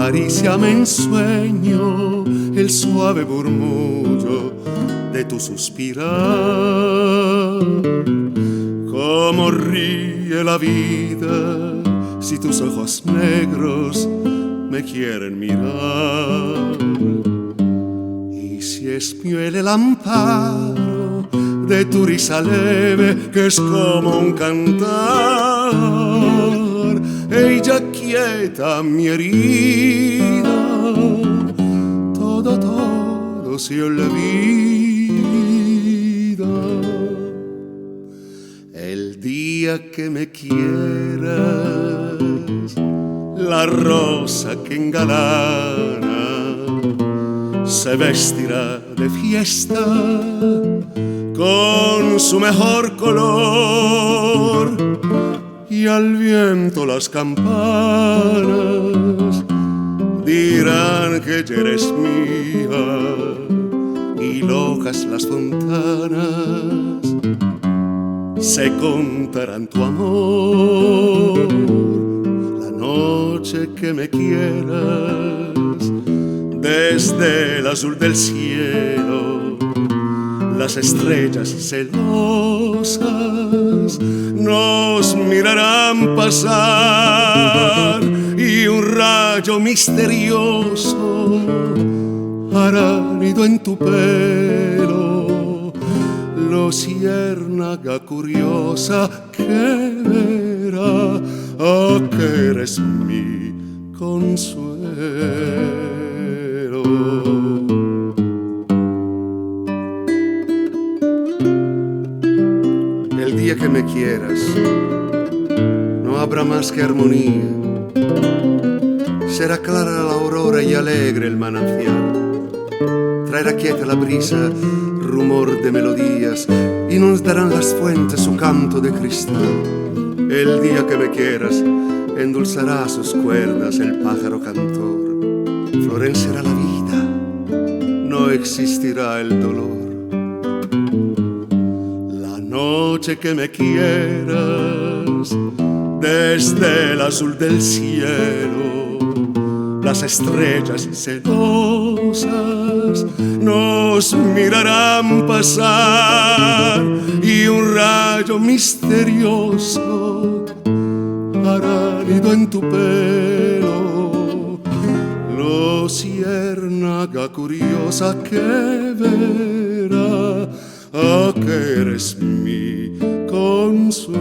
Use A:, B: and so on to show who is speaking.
A: acaríciame en sueño el suave murmullo de tu suspirar. Cómo ríe la vida si tus ojos negros me quieren mirar. Y si es miel el amparo de tu risa leve, que es como un cantar, ella quieta mi herida, todo se olvida. El día que me quieras, la rosa que engalana se vestirá de fiesta con su mejor color, y al viento las campanas dirán que ya eres mía, y locas las fontanas se contarán tu amor. La noche que me quieras, desde el azul del cielo, las estrellas celosas nos mirarán pasar, y un rayo misterioso hará nido en tu pelo, luciérnaga curiosa que verá que eres mi consuelo. El día que me quieras, no habrá más que armonía. Será clara la aurora y alegre el manantial. Traerá quieta la brisa, rumor de melodías, y nos darán las fuentes su canto de cristal. El día que me quieras, endulzará sus cuerdas el pájaro cantor. Florecerá la vida, no existirá el dolor. Noche que me quieras, desde el azul del cielo, las estrellas celosas nos mirarán pasar, y un rayo misterioso hará nido en tu pelo, luciérnaga curiosa que verá que eres mi consuelo.